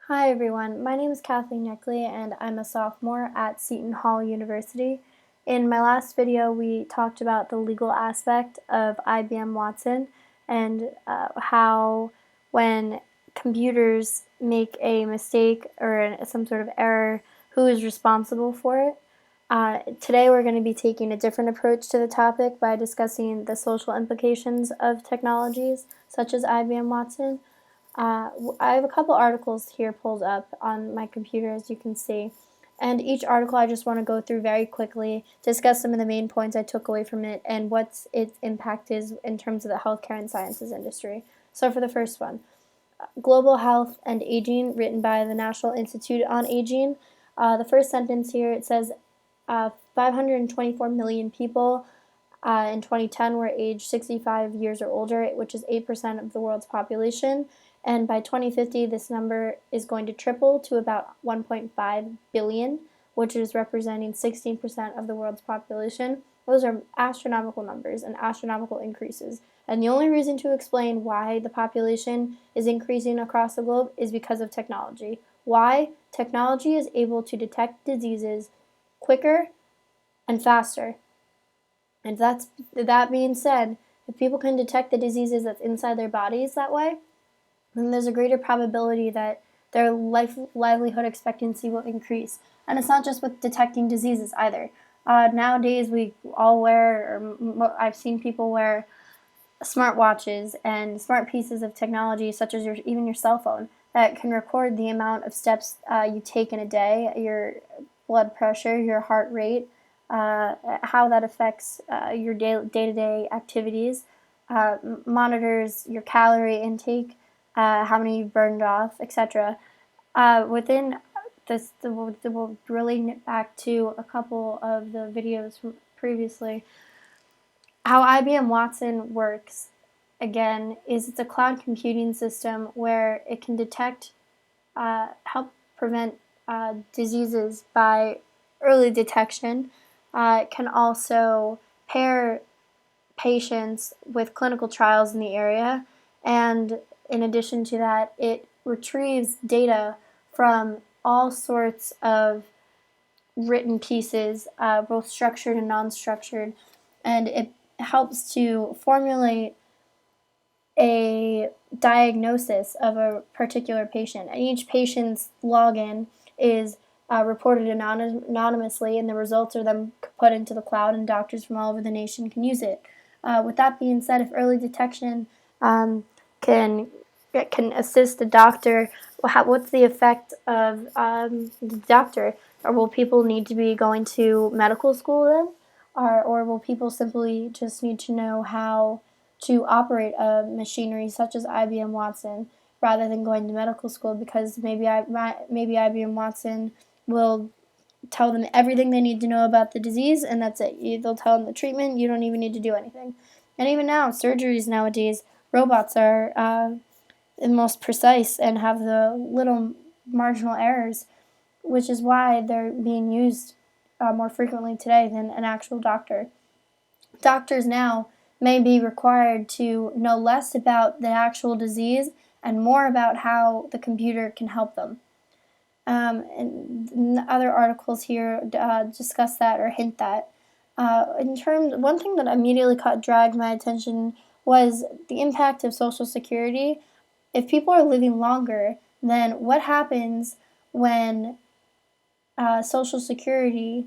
Hi everyone, my name is Kathleen Neckley and I'm a sophomore at Seton Hall University. In my last video we talked about the legal aspect of IBM Watson and how when computers make a mistake or some sort of error, who is responsible for it. Today we're going to be taking a different approach to the topic by discussing the social implications of technologies such as IBM Watson. I have a couple articles here pulled up on my computer, as you can see. And each article I just want to go through very quickly, discuss some of the main points I took away from it, and what its impact is in terms of the healthcare and sciences industry. So for the first one, Global Health and Aging, written by the National Institute on Aging. The first sentence here, it says 524 million people in 2010 were aged 65 years or older, which is 8% of the world's population. And by 2050, this number is going to triple to about 1.5 billion, which is representing 16% of the world's population. Those are astronomical numbers and astronomical increases. And the only reason to explain why the population is increasing across the globe is because of technology. Why? Technology is able to detect diseases quicker and faster. And that being said, if people can detect the diseases that's inside their bodies that way, then there's a greater probability that their livelihood expectancy will increase. And it's not just with detecting diseases either. Nowadays, we all wear, or I've seen people wear smartwatches and smart pieces of technology, such as even your cell phone, that can record the amount of steps you take in a day, your blood pressure, your heart rate, how that affects your day-to-day activities, monitors your calorie intake, how many you've burned off, etc. Within this, we'll really nip back to a couple of the videos from previously. How IBM Watson works, again, is it's a cloud computing system where it can detect, help prevent diseases by early detection. It can also pair patients with clinical trials in the area, and in addition to that, it retrieves data from all sorts of written pieces, both structured and non-structured, and it helps to formulate a diagnosis of a particular patient. And each patient's login is reported anonymously, and the results are then put into the cloud, and doctors from all over the nation can use it. With that being said, if early detection can assist the doctor, what's the effect of the doctor? Or will people need to be going to medical school then? Or will people simply just need to know how to operate a machinery such as IBM Watson rather than going to medical school, because maybe IBM Watson will tell them everything they need to know about the disease, and that's it. They'll tell them the treatment. You don't even need to do anything. And even now, surgeries nowadays, robots are the most precise and have the little marginal errors, which is why they're being used more frequently today than an actual doctor. Doctors now may be required to know less about the actual disease and more about how the computer can help them. And other articles here discuss that or hint that. One thing that immediately dragged my attention was the impact of Social Security. If people are living longer, then what happens when Social Security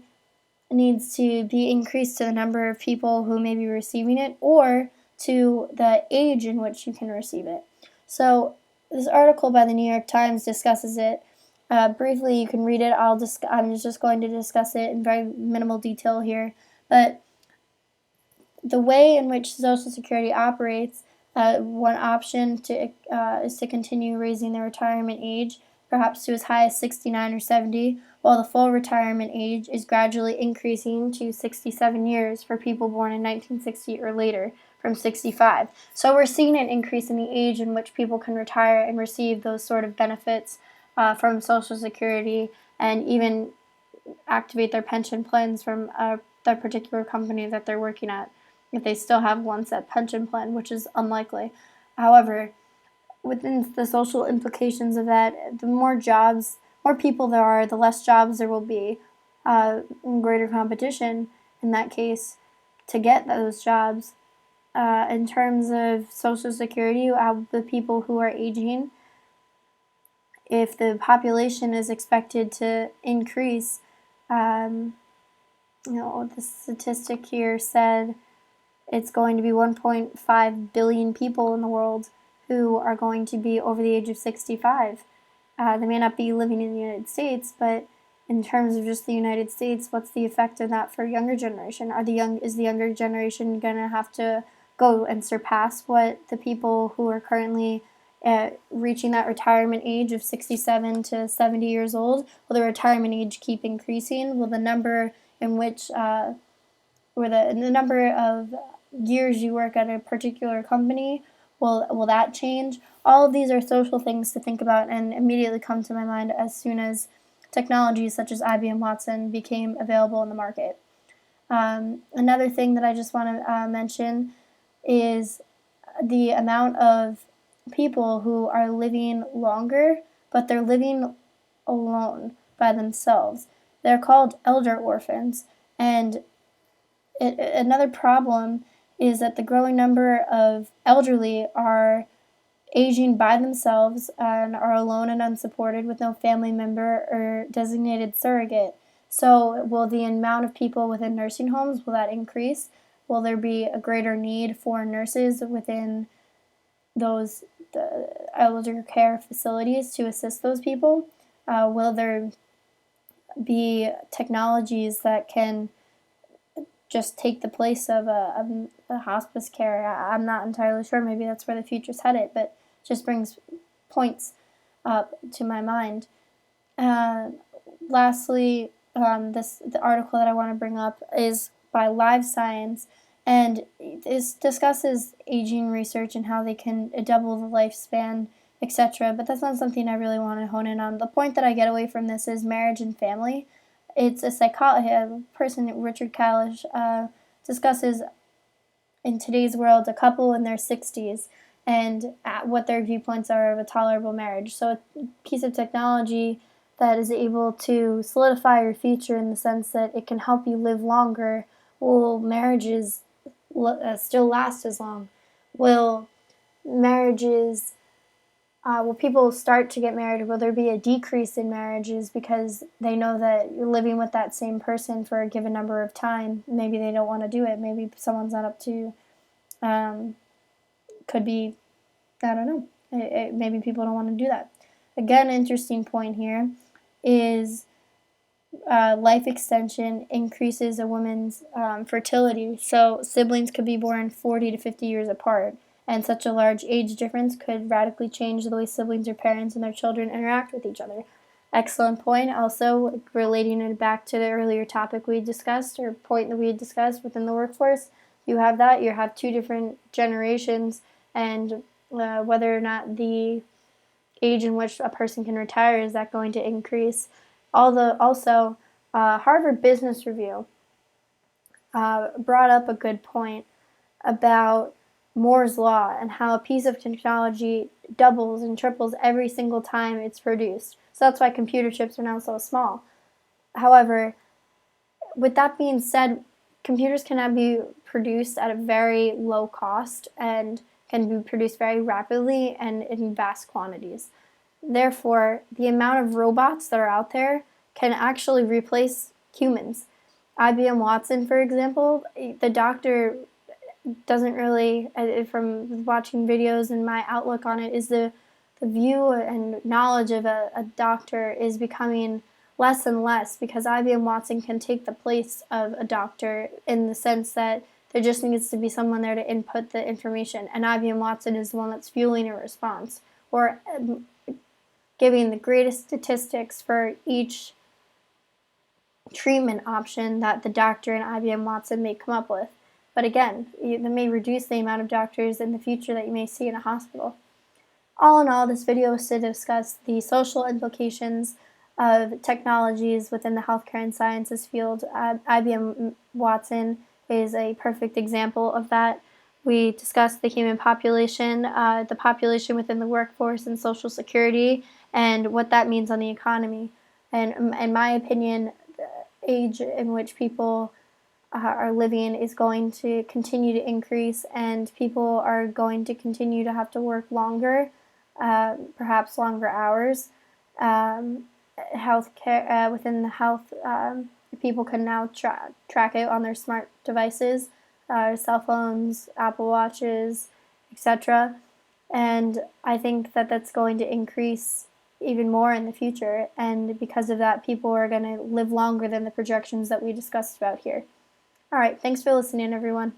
needs to be increased to the number of people who may be receiving it, or to the age in which you can receive it? So this article by the New York Times discusses it. Briefly, you can read it. I'm just going to discuss it in very minimal detail here. But the way in which Social Security operates, one option is to continue raising the retirement age, perhaps to as high as 69 or 70, while the full retirement age is gradually increasing to 67 years for people born in 1960 or later, from 65. So we're seeing an increase in the age in which people can retire and receive those sort of benefits from Social Security, and even activate their pension plans from their particular company that they're working at, if they still have one set pension plan, which is unlikely. However, within the social implications of that, the more jobs, more people there are, the less jobs there will be, greater competition in that case to get those jobs. In terms of Social Security, the people who are aging, if the population is expected to increase, the statistic here said it's going to be 1.5 billion people in the world who are going to be over the age of 65. They may not be living in the United States, but in terms of just the United States, what's the effect of that for younger generation? Is the younger generation going to have to go and surpass what the people who are currently reaching that retirement age of 67 to 70 years old? Will the retirement age keep increasing? Will the number in which or the number of years you work at a particular company, will that change? All of these are social things to think about and immediately come to my mind as soon as technologies such as IBM Watson became available in the market. Another thing that I just want to mention is the amount of people who are living longer, but they're living alone by themselves. They're called elder orphans, and another problem is that the growing number of elderly are aging by themselves and are alone and unsupported with no family member or designated surrogate. So will the amount of people within nursing homes, will that increase? Will there be a greater need for nurses within those the elder care facilities to assist those people? Will there be technologies that can just take the place of a hospice care? I'm not entirely sure. Maybe that's where the future's headed, but just brings points up to my mind. Lastly, the article that I want to bring up is by Live Science, and this discusses aging research and how they can double the lifespan, etc. But that's not something I really want to hone in on. The point that I get away from this is marriage and family. It's a person, Richard Kalish, discusses in today's world a couple in their 60s and what their viewpoints are of a tolerable marriage. So a piece of technology that is able to solidify your future in the sense that it can help you live longer. Will marriages still last as long? Will marriages will people start to get married? Will there be a decrease in marriages because they know that you're living with that same person for a given number of time? Maybe they don't want to do it. Maybe someone's not up to, could be, I don't know. Maybe people don't want to do that. Again, interesting point here is life extension increases a woman's fertility. So siblings could be born 40 to 50 years apart. And such a large age difference could radically change the way siblings or parents and their children interact with each other. Excellent point. Also, relating it back to the earlier topic we discussed, or point that we had discussed within the workforce, you have that. You have two different generations, and whether or not the age in which a person can retire, is that going to increase? Also, Harvard Business Review brought up a good point about Moore's Law and how a piece of technology doubles and triples every single time it's produced. So that's why computer chips are now so small. However, with that being said, computers cannot be produced at a very low cost and can be produced very rapidly and in vast quantities. Therefore, the amount of robots that are out there can actually replace humans. IBM Watson, for example, the doctor doesn't really, from watching videos and my outlook on it, is the view and knowledge of a doctor is becoming less and less because IBM Watson can take the place of a doctor in the sense that there just needs to be someone there to input the information, and IBM Watson is the one that's fueling a response or giving the greatest statistics for each treatment option that the doctor and IBM Watson may come up with. But again, that may reduce the amount of doctors in the future that you may see in a hospital. All in all, this video is to discuss the social implications of technologies within the healthcare and sciences field. IBM Watson is a perfect example of that. We discussed the human population, the population within the workforce and Social Security, and what that means on the economy. And in my opinion, the age in which people are living is going to continue to increase, and people are going to continue to have to work longer, perhaps longer hours. Um, Healthcare within the health, people can now track it on their smart devices, cell phones, Apple Watches, etc. And I think that that's going to increase even more in the future. And because of that, people are going to live longer than the projections that we discussed about here. All right, thanks for listening, everyone.